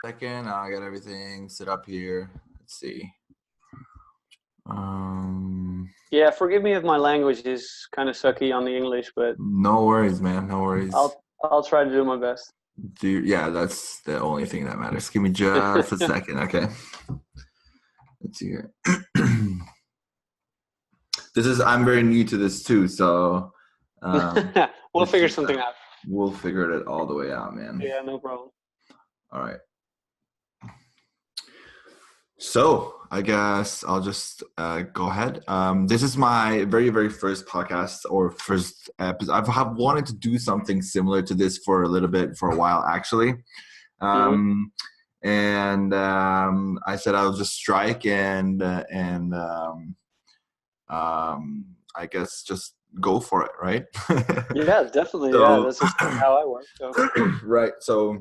Second, I got everything set up here. Let's see. Yeah, forgive me if my language is kind of sucky on the English, but No worries, man. No worries. I'll try to do my best. Yeah, that's the only thing that matters. Give me just a second, okay? Let's see here. I'm very new to this too, so We'll figure something out. we'll figure it all the way out, man. Yeah, no problem. All right. So I guess I'll just go ahead. This is my very, very first podcast or first episode. I've wanted to do something similar to this for a while, actually. I said I'll just strike and I guess just go for it, right? Yeah, definitely. So, yeah, that's just how I work. So. Right. So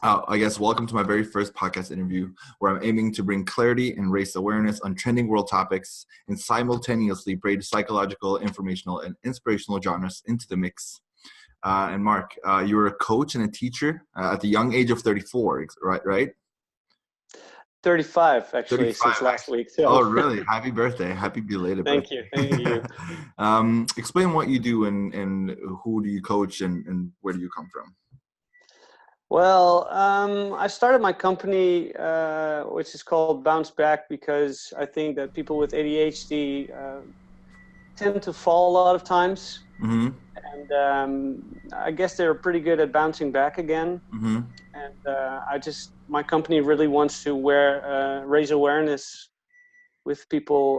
I guess welcome to my very first podcast interview where I'm aiming to bring clarity and raise awareness on trending world topics and simultaneously braid psychological, informational, and inspirational genres into the mix. And Mark, you were a coach and a teacher at the young age of 34, right? 35, actually, 35, since last week. So. Oh, really? Happy birthday. Happy belated birthday. Thank you. Explain what you do and who do you coach and where do you come from? Well, I started my company, which is called Bounce Back, because I think that people with ADHD tend to fall a lot of times. Mm-hmm. And I guess they're pretty good at bouncing back again. Mm-hmm. And my company really wants to raise awareness with people,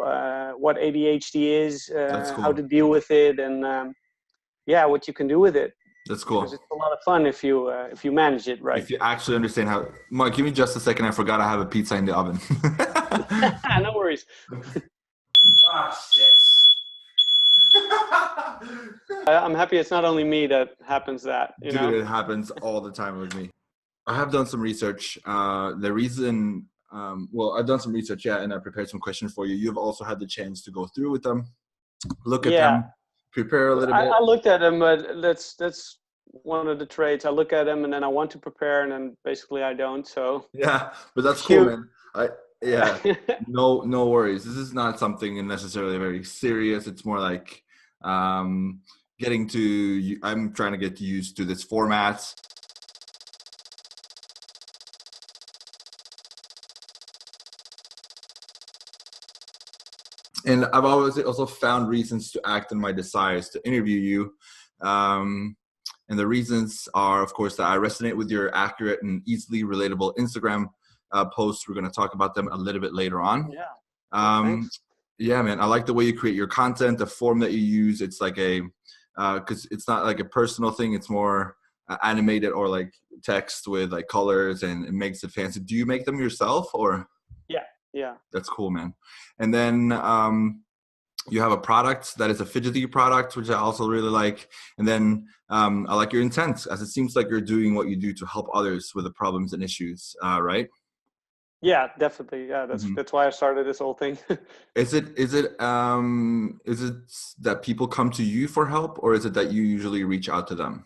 what ADHD is, That's cool. how to deal with it, and what you can do with it. That's cool. Because it's a lot of fun if you manage it right. If you actually understand how. Mark, give me just a second. I forgot I have a pizza in the oven. No worries. Shit. I'm happy it's not only me that happens that. Dude, it happens all the time with me. I have done some research. I've done some research, and I prepared some questions for you. You've also had the chance to go through with them, look at them, prepare a little bit. I looked at them, but that's one of the traits. I look at them and then I want to prepare, and then basically I don't. So yeah, but that's cool, man. No worries. This is not something necessarily very serious. It's more like I'm trying to get used to this format. And I've always also found reasons to act on my desires to interview you. And the reasons are, of course, that I resonate with your accurate and easily relatable Instagram posts. We're going to talk about them a little bit later on. Yeah. Thanks. Yeah, man. I like the way you create your content, the form that you use. It's like because it's not like a personal thing. It's more animated or like text with like colors, and it makes it fancy. Do you make them yourself or? Yeah. That's cool, man. And then you have a product that is a fidgety product, which I also really like. And then I like your intent, as it seems like you're doing what you do to help others with the problems and issues, right? Yeah, definitely. Yeah, that's why I started this whole thing. Is it that people come to you for help, or is it that you usually reach out to them?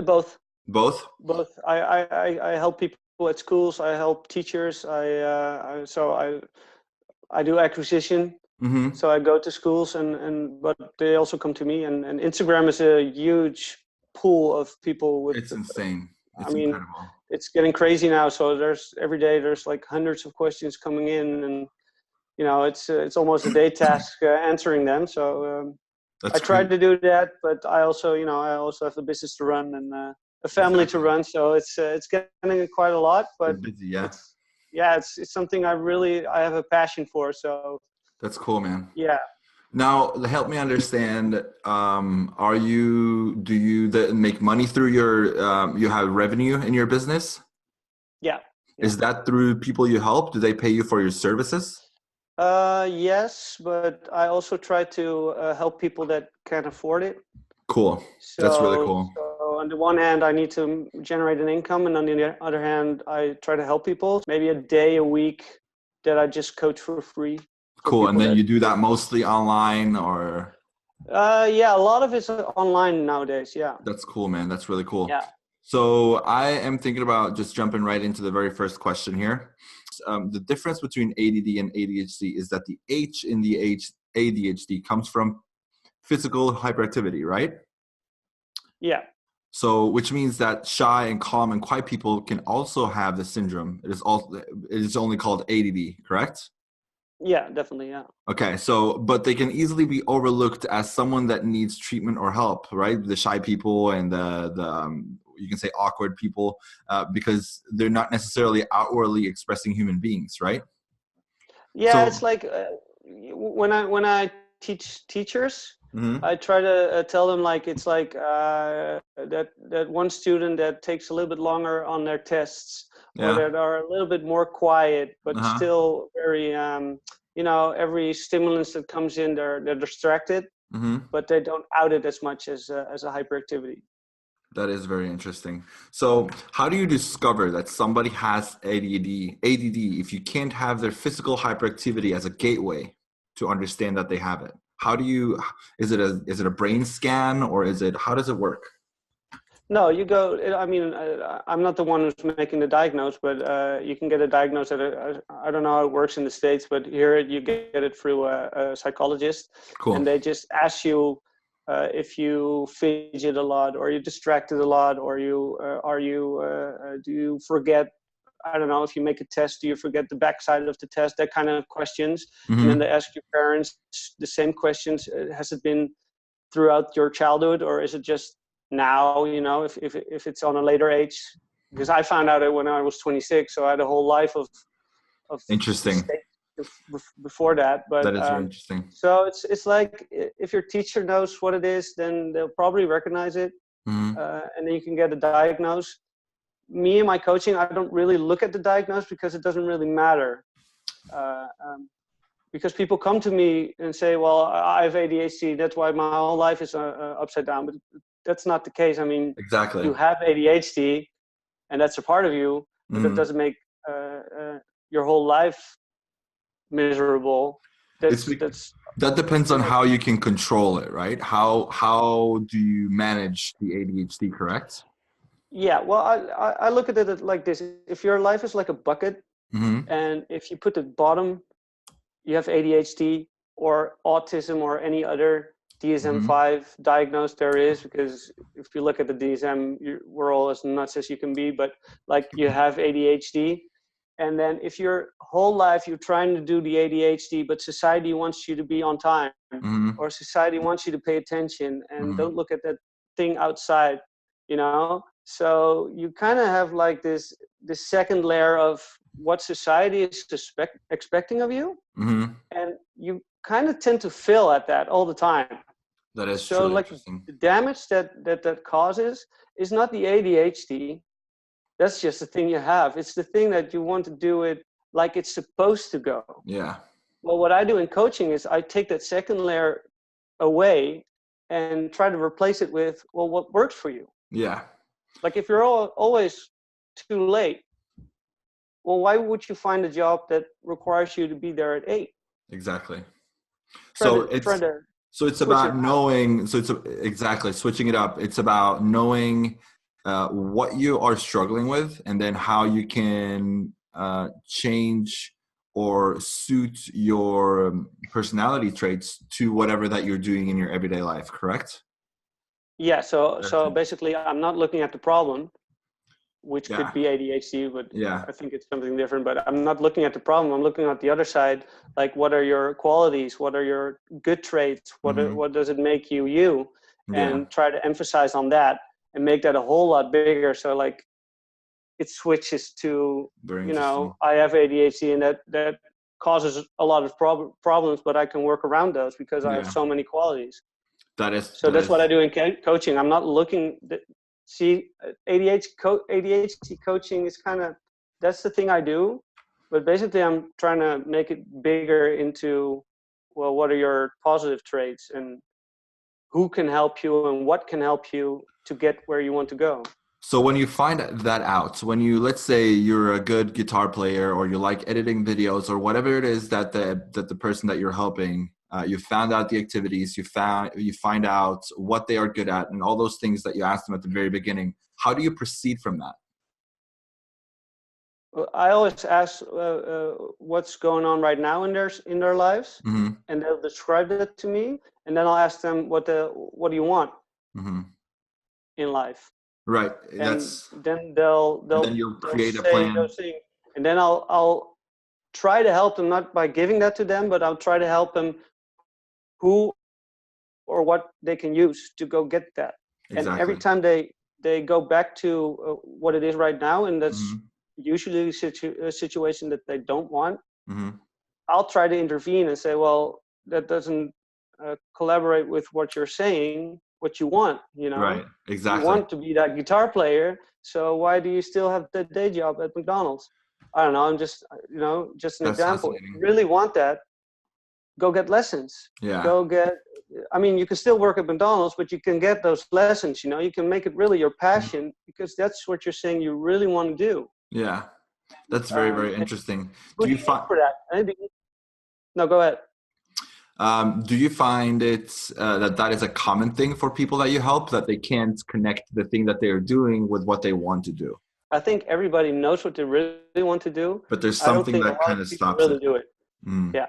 Both. Both. I help people at schools. I help teachers. I do acquisition. Mm-hmm. So I go to schools but they also come to me, and Instagram is a huge pool of people it's insane. It's incredible. It's getting crazy now. So every day there's like hundreds of questions coming in, and it's almost a day task answering them. So I tried to do that, but I also have the business to run and a family to run. So it's getting quite a lot, but busy, yeah. It's something I have a passion for. So that's cool, man. Yeah. Now, help me understand. Do you make money through you have revenue in your business? Yeah. Is that through people you help? Do they pay you for your services? Yes, but I also try to help people that can't afford it. Cool. That's really cool. So on the one hand, I need to generate an income, and on the other hand, I try to help people. Maybe a day a week that I just coach for free. Cool. And then you do that mostly online, or? A lot of it's online nowadays. Yeah. That's cool, man. That's really cool. Yeah. So I am thinking about just jumping right into the very first question here. The difference between ADD and ADHD is that the H in the ADHD comes from physical hyperactivity, right? Yeah. So, which means that shy and calm and quiet people can also have the syndrome. It is only called ADD, correct? Yeah, definitely. Yeah. Okay, so but they can easily be overlooked as someone that needs treatment or help, right? The shy people and the you can say awkward people, because they're not necessarily outwardly expressing human beings, right? Yeah, it's So, like when I teach teachers, mhm, I try to tell them like it's like that one student that takes a little bit longer on their tests, or yeah, that are a little bit more quiet, but uh-huh, still very every stimulus that comes in, they're distracted, hmm. but they don't out it as much as a hyperactivity. That is very interesting. So, how do you discover that somebody has ADD if you can't have their physical hyperactivity as a gateway to understand that they have it? How do you, is it a brain scan, or how does it work? No, you go. I mean, I'm not the one who's making the diagnose, but you can get a diagnose at I don't know how it works in the States, but here you get it through a psychologist, Cool. and they just ask you if you fidget a lot, or you're distracted a lot, or do you forget? I don't know, if you make a test, do you forget the backside of the test? That kind of questions, and then Mm-hmm. they ask your parents the same questions. Has it been throughout your childhood, or is it just now, if it's on a later age? Because I found out it when I was 26, so I had a whole life of Interesting. mistakes before that. But That is very interesting. so it's like, if your teacher knows what it is, then they'll probably recognize it, Mm-hmm. and then you can get a diagnose. Me and my coaching, I don't really look at the diagnose because it doesn't really matter. Uh, um, because people come to me and say, well, I have ADHD, that's why my whole life is upside down. But that's not the case. I mean, Exactly. you have ADHD, and that's a part of you, but that Mm-hmm. doesn't make your whole life miserable. It's That's bec- that's that depends on that's how you can control it, right? How do you manage the ADHD, correct? Yeah. Well, I look at it like this: if your life is like a bucket, Mm-hmm. and if you put the bottom, you have ADHD or autism or any other Mm-hmm. DSM-5 diagnosed there is, because if you look at the DSM, we're all as nuts as you can be, but like, you have ADHD. And then if your whole life you're trying to do the ADHD, but society wants you to be on time, Mm-hmm. or society wants you to pay attention and Mm-hmm. don't look at that thing outside, so you kind of have like this second layer of what society is expecting of you, Mm-hmm. and you kind of tend to fail at that all the time. That is So truly like, interesting. the damage that causes is not the ADHD. That's just the thing you have. It's the thing that you want to do it like it's supposed to go. Yeah. Well, what I do in coaching is I take that second layer away and try to replace it with, well, what works for you? Yeah. Like, if you're always too late, well, why would you find a job that requires you to be there at 8? Exactly. Try So to try it's to so it's switch it about around. knowing. Exactly switching it up. It's about knowing what you are struggling with, and then how you can change or suit your personality traits to whatever that you're doing in your everyday life. Correct? Yeah, so That's so it. basically, I'm not looking at the problem, which could Yeah. be ADHD, but Yeah. I think it's something different. But I'm not looking at the problem. I'm looking at the other side. Like, what are your qualities? What are your good traits? Hmm. What does it make you you? Yeah. And try to emphasize on that and make that a whole lot bigger. So like, it switches to, Very interesting. I have ADHD, and that causes a lot of problems, but I can work around those because I have Yeah. so many qualities. That is. So That that's what I is. do in coaching. I'm not looking. See, ADHD coaching is kind of, that's the thing I do, but basically I'm trying to make it bigger into, well, what are your positive traits, and who can help you, and what can help you to get where you want to go. So when you find that out, when you, let's say you're a good guitar player, or you like editing videos, or whatever it is that the person that you're helping, you found out the activities, you find out what they are good at, and all those things that you asked them at the very beginning. How do you proceed from that? I always ask what's going on right now in their lives, Mm-hmm. and they'll describe that to me, and then I'll ask them what do you want Mm-hmm. in life, Right. and That's then and then you'll they'll create a say plan. those things, and then I'll try to help them, not by giving that to them, but I'll try to help them who or what they can use to go get that. And every Exactly. time they go back to what it is right now, and that's Mm-hmm. usually a situation that they don't want, Mm-hmm. I'll try to intervene and say, well, that doesn't collaborate with what you're saying, what you want, Right. you Exactly. want to be that guitar player, so why do you still have the day job at McDonald's? I don't know, I'm just just an That's example. If you fascinating. really want that, go get lessons. Yeah. Go get, I mean, you can still work at McDonald's, but you can get those lessons, you can make it really your passion, because that's what you're saying you really want to do. Yeah. That's very, very And interesting. who Do do you you need find for that? Maybe. No, go ahead. do you find it that is a common thing for people that you help, that they can't connect the thing that they're doing with what they want to do, I think everybody knows what they really want to do. but there's I don't something think a that lot kind of of people stops it? really do it. Mm. Yeah.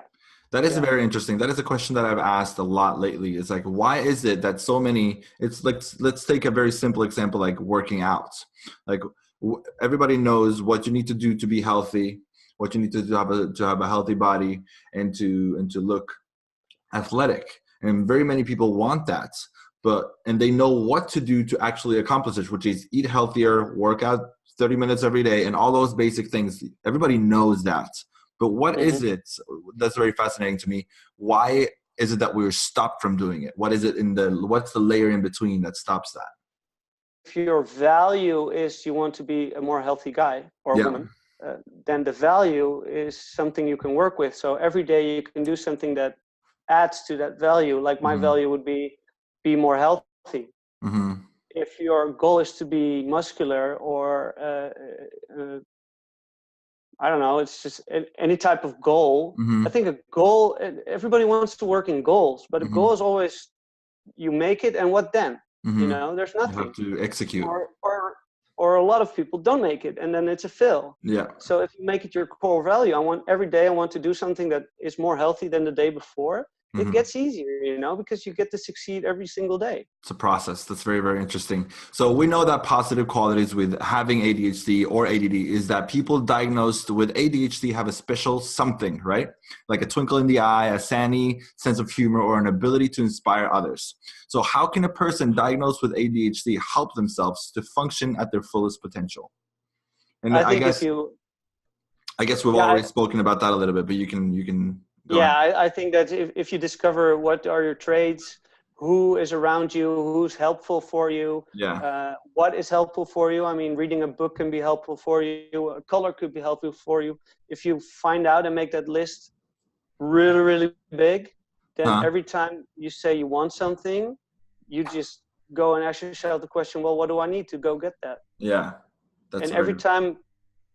That is Yeah. very interesting. That is a question that I've asked a lot lately. It's like, why is it that so many, it's like, let's take a very simple example, like working out. Like everybody knows what you need to do to be healthy, what you need to do to have a healthy body, and to look athletic. And very many people want that, and they know what to do to actually accomplish it, which is eat healthier, work out 30 minutes every day, and all those basic things. Everybody knows that. But what is Mm-hmm. it that's very fascinating to me? Why is it that we're stopped from doing it? What is it what's the layer in between that stops that? If your value is you want to be a more healthy guy or Yeah. woman, then the value is something you can work with. So every day you can do something that adds to that value. Like my Mm-hmm. value would be more healthy. Mm-hmm. If your goal is to be muscular or I don't know, it's just any type of goal. I Mm-hmm. think a goal, everybody wants to work in goals, but a Mm-hmm. goal is always you make it, and what then? Mm-hmm. There's You have nothing. to execute. Or a lot of people don't make it, and then it's a fail. Yeah. So if you make it your core value, every day I want to do something that is more healthy than the day before. It Mm-hmm. gets easier, because you get to succeed every single day. It's a process. That's very, very interesting. So we know that positive qualities with having ADHD or ADD is that people diagnosed with ADHD have a special something, right? Like a twinkle in the eye, a sandy sense of humor, or an ability to inspire others. So how can a person diagnosed with ADHD help themselves to function at their fullest potential? And I I think if guess you, we've yeah, already spoken about that a little bit, but you can go yeah, ahead. I think that if you discover what are your traits, who is around you, who's helpful for you, Yeah. what is helpful for you. I mean, reading a book can be helpful for you. A color could be helpful for you. If you find out and make that list really, really big, then Huh? every time you say you want something, you just go and ask yourself the question, well, what do I need to go get that? Yeah. That's And every very time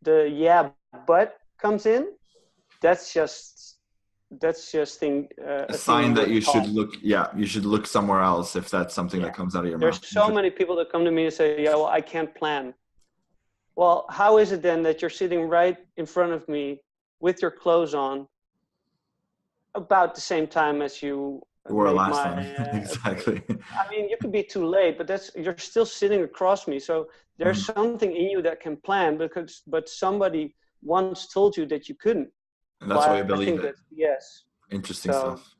the yeah, but comes in, that's just a a sign thing that with you should time. look. Yeah, you should look somewhere else if that's something Yeah. that comes out of your There's mouth. so many people that come to me and say, yeah, well, I can't plan. Well, how is it then that you're sitting right in front of me with your clothes on about the same time as you Or made last my, time. Exactly. I mean, you could be too late, but you're still sitting across me. So there's Mhm. something in you that can plan, but somebody once told you that you couldn't. And that's why Well, you I believe think it. that's yes. Interesting So stuff.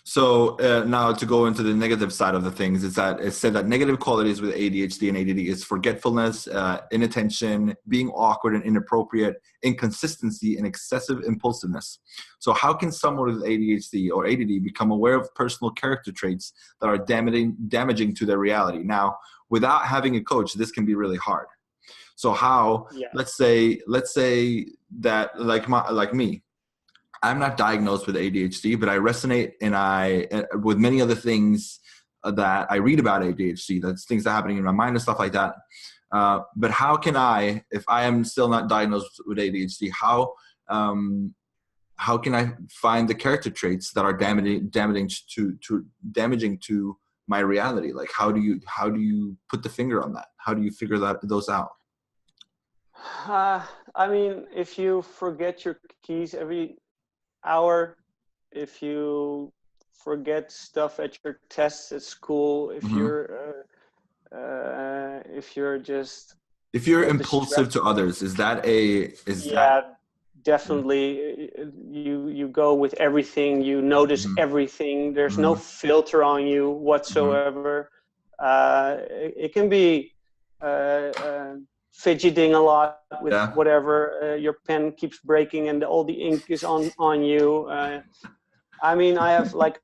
So now to go into the negative side of the things, is that it said that negative qualities with ADHD and ADD is forgetfulness, inattention, being awkward and inappropriate, inconsistency, and excessive impulsiveness. So how can someone with ADHD or ADD become aware of personal character traits that are damaging to their reality? Now, without having a coach, this can be really hard. So how, yeah. let's say that like me, I'm not diagnosed with ADHD, but I resonate with many other things that I read about ADHD. That's things that are happening in my mind and stuff like that. But how can I, if I am still not diagnosed with ADHD, how can I find the character traits that are damaging to my reality? Like, how do you put the finger on that? How do you figure those out? I mean, if you forget your keys every hour, if you forget stuff at your tests at school, if you're just If you're impulsive distracted, to others, is that yeah, definitely. You go with everything. You notice Mhm. everything. There's no Mhm. filter on you Mhm. whatsoever. It can be fidgeting a lot with Yeah. whatever. Your pen keeps breaking and all the ink is on you. I mean, I have like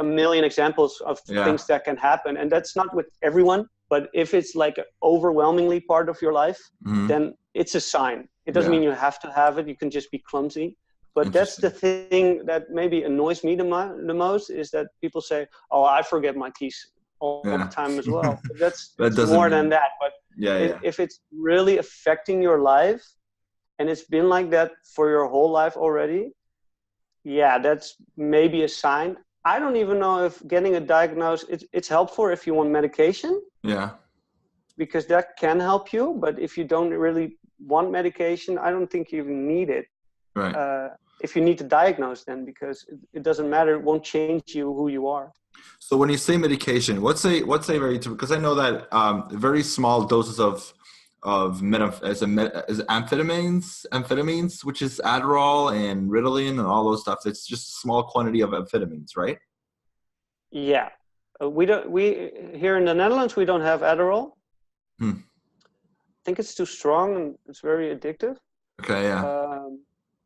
a million examples of Yeah. things that can happen, and that's not with everyone. But if it's like overwhelmingly part of your life, Mhm. then it's a sign. It doesn't Yeah. mean you have to have it. You can just be clumsy. But that's the Interesting. thing that maybe annoys me the most, is that people say, "Oh, I forget my keys all the Yeah. time as well." But That it's doesn't more than mean. that. But Yeah. Yeah. if it's really affecting your life, and it's been like that for your whole life already, yeah, that's maybe a sign. I don't even know if getting a diagnosis, it's helpful if you want medication, Yeah. because that can help you. But if you don't really want medication, I don't think you even need it. Right. If you need to diagnose, then, because it doesn't matter, it won't change you who you are. So when you say medication, what's a very typical, because I know that very small doses of amphetamines, which is Adderall and Ritalin and all those stuff. It's just a small quantity of amphetamines, right? Yeah, we here in the Netherlands, we don't have Adderall. Hmm. I think it's too strong and it's very addictive. Okay. Yeah.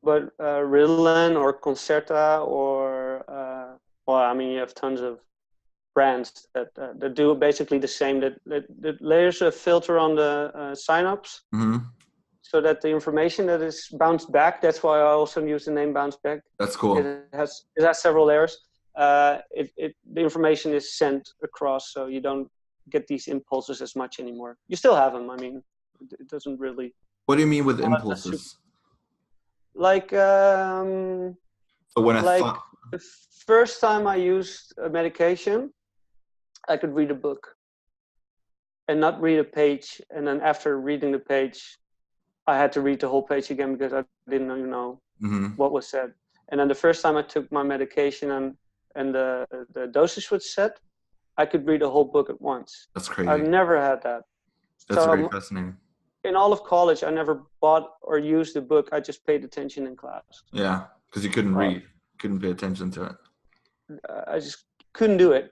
But Ritalin or Concerta or well, I mean, you have tons of brands that do basically the same. That layers a filter on the synapse, Hmm. so that the information that is bounced back. That's why I also use the name bounce back. That's cool. It has several layers. The information is sent across, so you don't get these impulses as much anymore. You still have them. I mean, it doesn't really. What do you mean with It's not a super, impulses? like So when I like thought, the first time I used a medication, I could read a book and not read a page, and then after reading the page, I had to read the whole page again because I didn't even know hmm what was said. And then the first time I took my medication and the dosage was set, I could read a whole book at once. that's I've crazy. never had that. That's So very fascinating. in all of college, I never bought or used a book. I just paid attention in class. Yeah, because you couldn't Uh, read, couldn't pay attention to it. I just couldn't do it.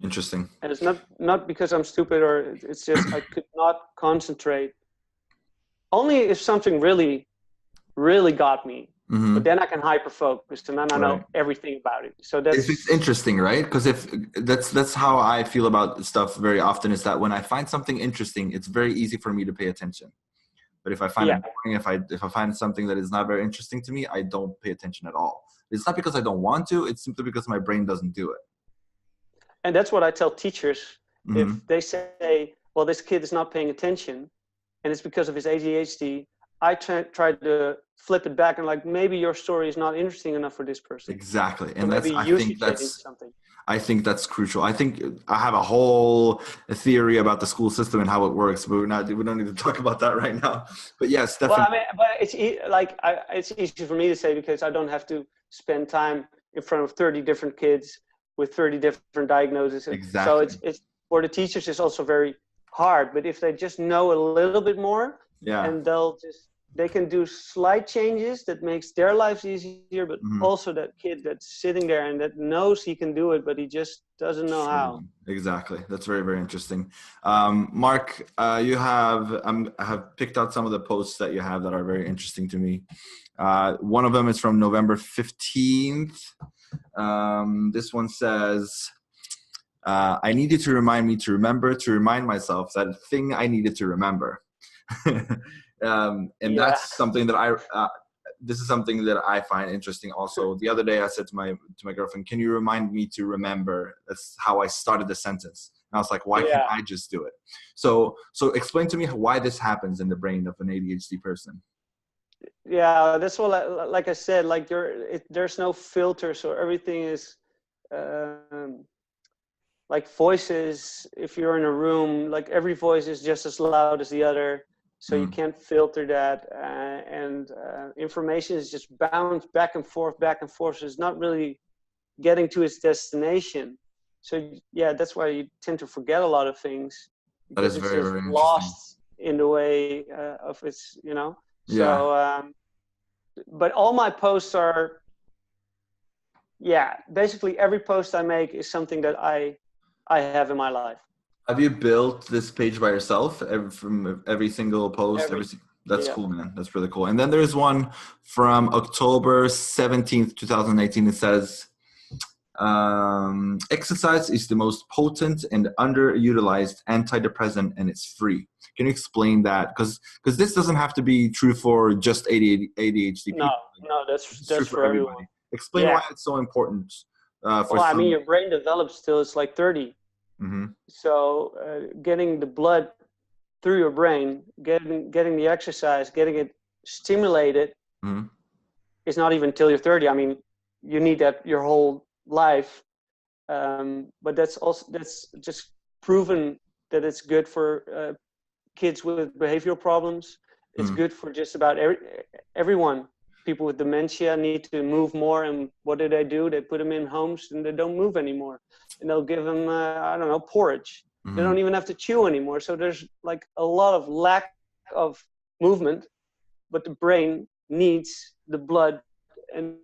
Interesting. And it's not because I'm stupid, or it's just I could not concentrate. Only if something really got me, but Hmm. then I can hyper focus, and then I know Right. everything about it. So If it's that's interesting, right? Because if that's how I feel about stuff very often, is that when I find something interesting, it's very easy for me to pay attention. But if I find it yeah, boring, if I find something that is not very interesting to me, I don't pay attention at all. It's not because I don't want to; it's simply because my brain doesn't do it. and that's what I tell teachers. Hmm. If they say, "Well, this kid is not paying attention, and it's because of his ADHD," I try to flip it back and, like, maybe your story is not interesting enough for this person. Exactly, So and maybe you should change something. I think that's crucial. I think I have a whole theory about the school system and how it works, but we don't need to talk about that right now. But yes, Well, I definitely. mean, but it's easy for me to say because I don't have to spend time in front of 30 different kids with 30 different diagnoses. So Exactly. it's for the teachers, it's also very hard. But if they just know a little bit more, Yeah. and they can do slight changes that makes their lives easier, but Mhm. also that kid that's sitting there and that knows he can do it, but he just doesn't know how. Struggling. Exactly. That's very, very interesting. Mark, I have picked out some of the posts that you have that are very interesting to me. One of them is from November 15th. This one says, I needed to remind me to remind myself that thing I needed to remember. And Yeah. that's something that this is something that I find interesting also. The other day I said to my girlfriend, can you remind me to remember? That's how I started the sentence. And I was like, why can't Yeah. I just do it? So explain to me why this happens in the brain of an ADHD person. Yeah, that's what like I said, like there's no filter, so everything is um, like voices, if you're in a room, like every voice is just as loud as the other. So you can't filter that. And information is just bounced back and forth. So it's not really getting to its destination. So yeah, that's why you tend to forget a lot of things, That is because it's very, just very interesting. lost in the way of its, Yeah. So, but all my posts are, basically every post I make is something that I have in my life. Have you built this page by yourself from every single post? That's Yeah. cool, man. That's really cool. And then there's one from October 17th, 2018. It says, exercise is the most potent and underutilized antidepressant, and it's free. Can you explain that? Because this doesn't have to be true for just ADHD people. No, It's true that's for for everybody. everyone. Explain why it's so important for Well, I mean, some. your brain develops till it's like 30. Mm-hmm. So getting the blood through your brain, getting the exercise, getting it stimulated, Mm-hmm. is not even till you're 30. I mean, you need that your whole life. But that's just proven that it's good for kids with behavioral problems. It's good for just about everyone. People with dementia need to move more, and what do? They put them in homes and they don't move anymore, and they'll give them I don't know, porridge. They don't even have to chew anymore. So there's like a lot of lack of movement, but the brain needs the blood and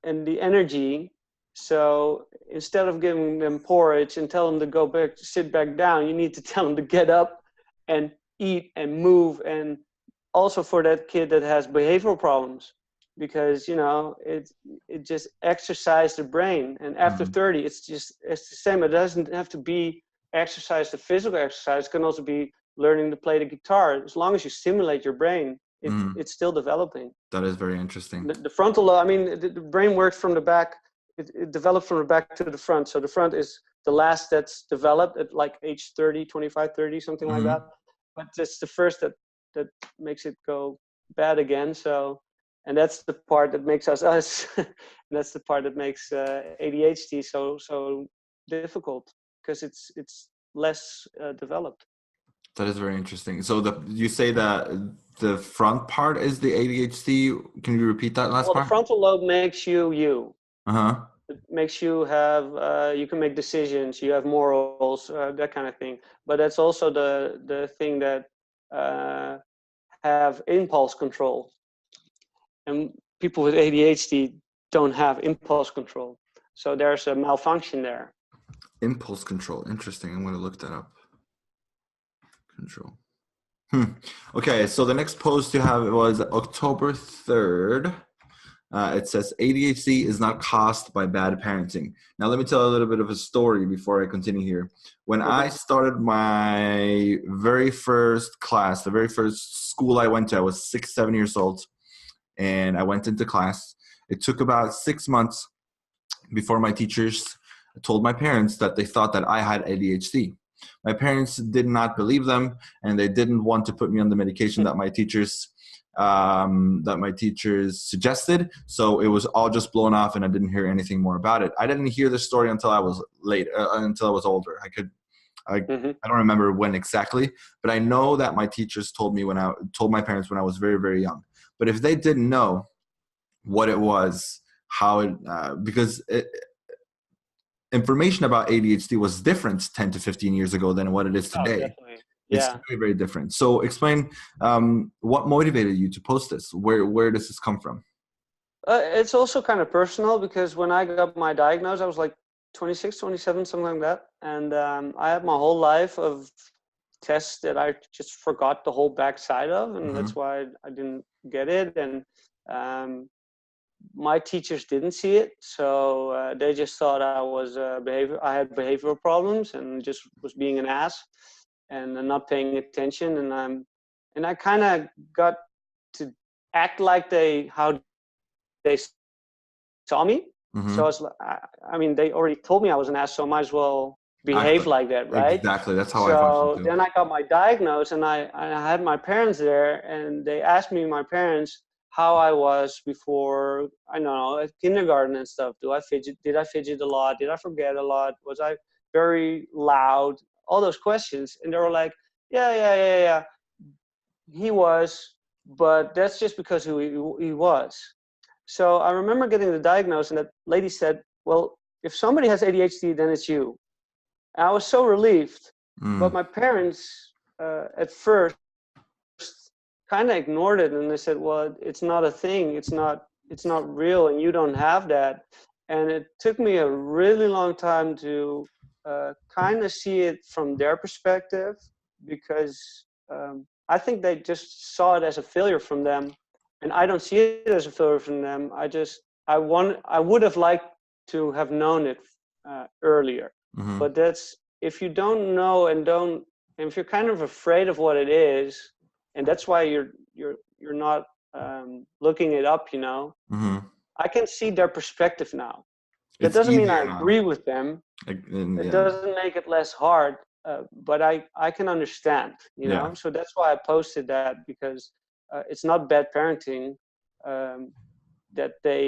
the energy. So instead of giving them porridge and tell them to go back, sit back down, you need to tell them to get up and eat and move. And also for that kid that has behavioral problems, because it just exercise the brain. And after 30, it's the same. It doesn't have to be exercise, the physical exercise. It can also be learning to play the guitar. As long as you stimulate your brain, it's still developing. That is very interesting. The frontal lobe, I mean, the brain works from the back. It develops from the back to the front. So the front is the last that's developed at like age 30, 25, 30, something like that. But it's the first that makes it go bad again. So, and that's the part that makes us. And that's the part that makes ADHD so difficult, because it's less developed. That is very interesting. So you say that the front part is the ADHD. Can you repeat that last part? Well, the frontal lobe makes you. Uh-huh. It makes you have, you can make decisions, you have morals, that kind of thing. But that's also the thing that have impulse control. And people with ADHD don't have impulse control. So there's a malfunction there. Impulse control. Interesting. I'm going to look that up. Control. Okay, so the next post you have was October 3rd. It says ADHD is not caused by bad parenting. Now, let me tell a little bit of a story before I continue here. When I started my very first class, the very first school I went to, I was 7 years old, and I went into class. It took about 6 months before my teachers told my parents that they thought that I had ADHD. My parents did not believe them, and they didn't want to put me on the medication that my teachers suggested. So it was all just blown off, and I didn't hear anything more about it. I didn't hear the story until I was until I was older. I don't remember when exactly, but I know that my teachers told my parents when I was very, very young. But if they didn't know what it was, because information about ADHD was different 10 to 15 years ago than what it is today. Definitely. It's very, very different. So explain what motivated you to post this? Where does this come from? It's also kind of personal, because when I got my diagnosis, I was like 26, 27, something like that. And I had my whole life of tests that I just forgot the whole backside of. And that's why I didn't get it. And my teachers didn't see it. So they just thought I had behavioral problems and just was being an ass and not paying attention. And I kind of got to act like how they saw me. So I mean, they already told me I was an ass, so I might as well behave like that, right? Exactly. That's how I functioned too. So then I got my diagnosis, and I had my parents there, and they asked me, my parents, how I was before, I don't know, at kindergarten and stuff. Did I fidget a lot? Did I forget a lot? Was I very loud, all those questions. And they were like, yeah, he was, but that's just because who he was. So I remember getting the diagnosis, and that lady said, well, if somebody has ADHD, then it's you. And I was so relieved. But my parents, at first, kind of ignored it, and they said, well, it's not a thing. It's not real, and you don't have that. And it took me a really long time to kind of see it from their perspective, because I think they just saw it as a failure from them, and I don't see it as a failure from them. I would have liked to have known it earlier. But that's, if you don't know and if you're kind of afraid of what it is, and that's why you're not looking it up, I can see their perspective now. That doesn't mean I agree with them. It doesn't make it less hard, but I can understand, So that's why I posted that, because it's not bad parenting that they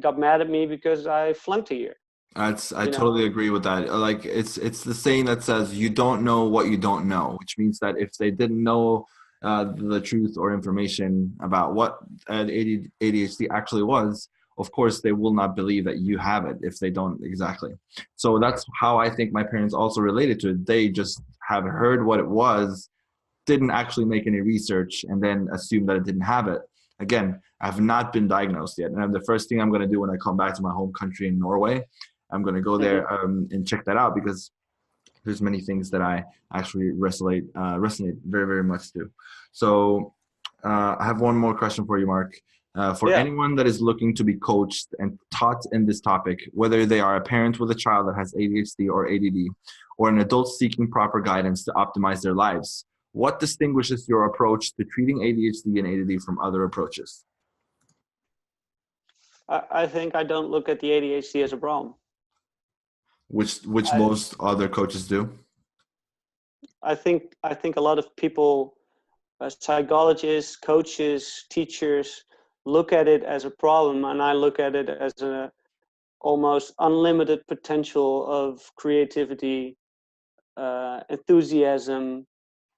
got mad at me because I flunked a year. I totally agree with that. Like, it's the saying that says you don't know what you don't know, which means that if they didn't know the truth or information about what ADHD actually was, of course they will not believe that you have it if they don't exactly. So that's how I think my parents also related to it. They just have heard what it was, didn't actually make any research, and then assumed that it didn't have it. Again, I have not been diagnosed yet, and the first thing I'm going to do when I come back to my home country in Norway, I'm going to go there and check that out, because there's many things that I actually resonate very, very much to. So I have one more question for you, Mark. For anyone that is looking to be coached and taught in this topic, whether they are a parent with a child that has ADHD or ADD, or an adult seeking proper guidance to optimize their lives, what distinguishes your approach to treating ADHD and ADD from other approaches? I think I don't look at the ADHD as a problem. Which most other coaches do. I think a lot of people, psychologists, coaches, teachers, look at it as a problem, and I look at it as a almost unlimited potential of creativity, enthusiasm,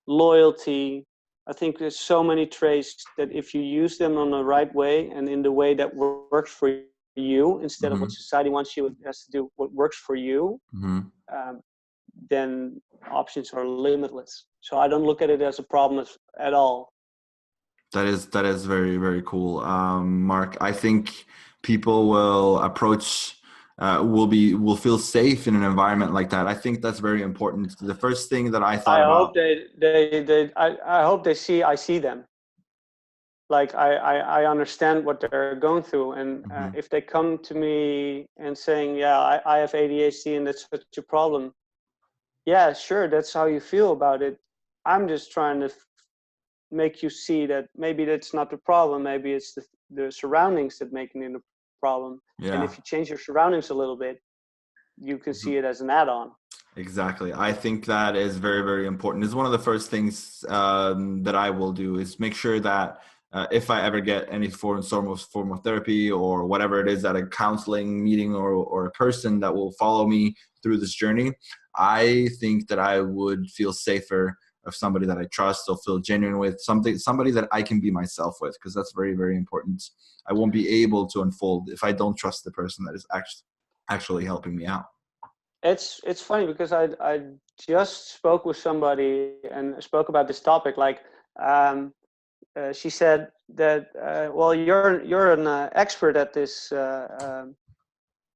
loyalty. I think there's so many traits that if you use them on the right way and in the way that works for you, instead of what society wants you, it has to do what works for you, then options are limitless. So I don't look at it as a problem at all. That is very, very cool. Mark, I think people will approach, will feel safe in an environment like that. I think that's very important. The first thing that I thought about. I hope they see, I see them. Like I understand what they're going through, and if they come to me and saying, yeah, I have ADHD and that's such a problem. Yeah, sure, that's how you feel about it. I'm just trying to make you see that maybe that's not the problem. Maybe it's the surroundings that make it a problem. Yeah. And if you change your surroundings a little bit, you can see it as an add-on. Exactly. I think that is very, very important. It's one of the first things that I will do is make sure that if I ever get any form of therapy or whatever it is at a counseling meeting or a person that will follow me through this journey, I think that I would feel safer of somebody that I trust, or feel genuine with, somebody that I can be myself with, because that's very, very important. I won't be able to unfold if I don't trust the person that is actually helping me out. It's funny because I just spoke with somebody and spoke about this topic. Like, she said that, well, you're an expert at this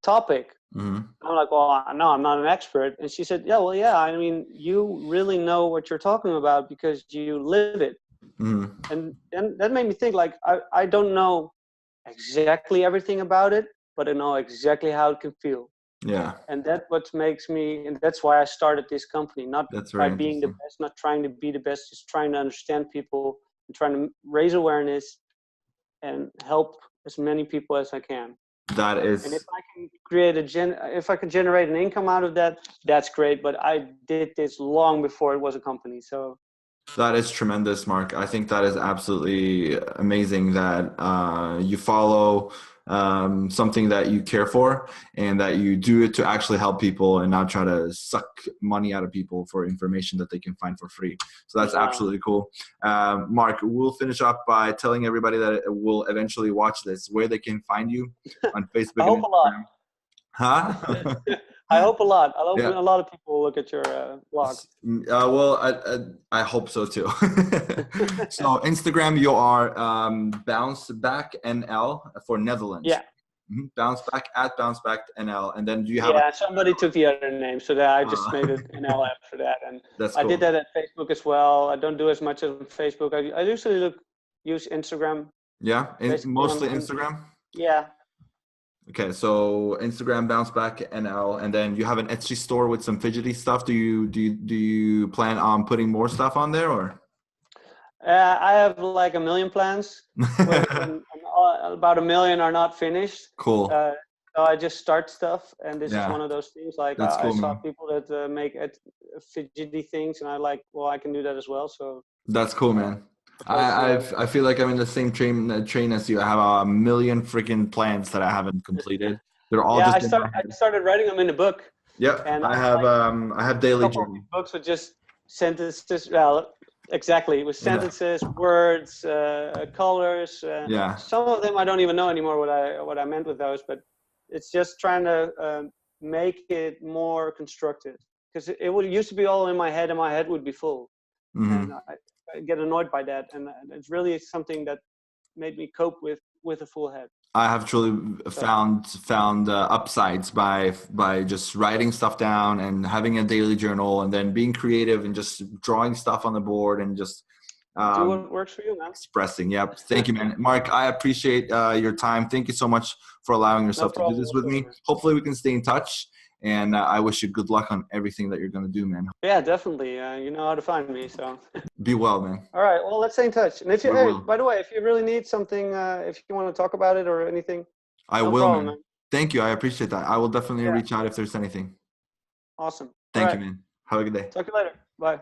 topic. I'm like, well, no, I'm not an expert. And she said, yeah, I mean, you really know what you're talking about because you live it. And that made me think, like, I don't know exactly everything about it, but I know exactly how it can feel. Yeah. And that's what makes me, and that's why I started this company, not by being the best, not trying to be the best, just trying to understand people and trying to raise awareness and help as many people as I can. That is. And if I can create if I can generate an income out of that, that's great. But I did this long before it was a company. So That is tremendous, Mark. I think that is absolutely amazing that you follow something that you care for and that you do it to actually help people and not try to suck money out of people for information that they can find for free. So that's absolutely cool. Mark, we'll finish up by telling everybody that will eventually watch this, where they can find you on Facebook I hope and a lot. Instagram. Huh? I hope a lot. I hope Yeah. a lot of people will look at your blog. Well, I hope so too. So Instagram, you are Bounce Back NL for Netherlands. Yeah. Bounce Back at Bounce Back NL, and then do you have? Yeah, somebody took the other name, so that I just made it NL after that, and That's I cool. did that at Facebook as well. I don't do as much on Facebook. I usually use Instagram. Yeah, mostly Instagram. Yeah. Okay, so Instagram Bounce Back NL, and then you have an Etsy store with some fidgety stuff. Do you plan on putting more stuff on there, or? I have like 1 million plans, and about 1 million are not finished. Cool. So I just start stuff, and this is Yeah. one of those things. Like That's cool, I saw man. people that make fidgety things, and I can do that as well. So that's cool, man. I feel like I'm in the same train as you. I have 1 million freaking plans that I haven't completed. They're all yeah, just I started writing them in a book. Yep. And I have daily journal. Books with just sentences. Well, exactly, with sentences, words, colors. Yeah. Some of them I don't even know anymore what I meant with those, but it's just trying to make it more constructive, because it used to be all in my head, and my head would be full, and I get annoyed by that, and it's really something that made me cope with a full head. I have truly found upsides by just writing stuff down and having a daily journal, and then being creative and just drawing stuff on the board and just do what works for you, man. Expressing. Yep. Thank you, man. Mark, I appreciate your time. Thank you so much for allowing yourself to do this with me. Hopefully we can stay in touch, and I wish you good luck on everything that you're going to do, man. Yeah, definitely. You know how to find me, so. Be well, man. All right. Well, let's stay in touch. And if you, by the way, if you really need something, if you want to talk about it or anything, I will, man. Thank you. I appreciate that. I will definitely reach out if there's anything. Awesome. Thank you, man. Have a good day. Talk to you later. Bye.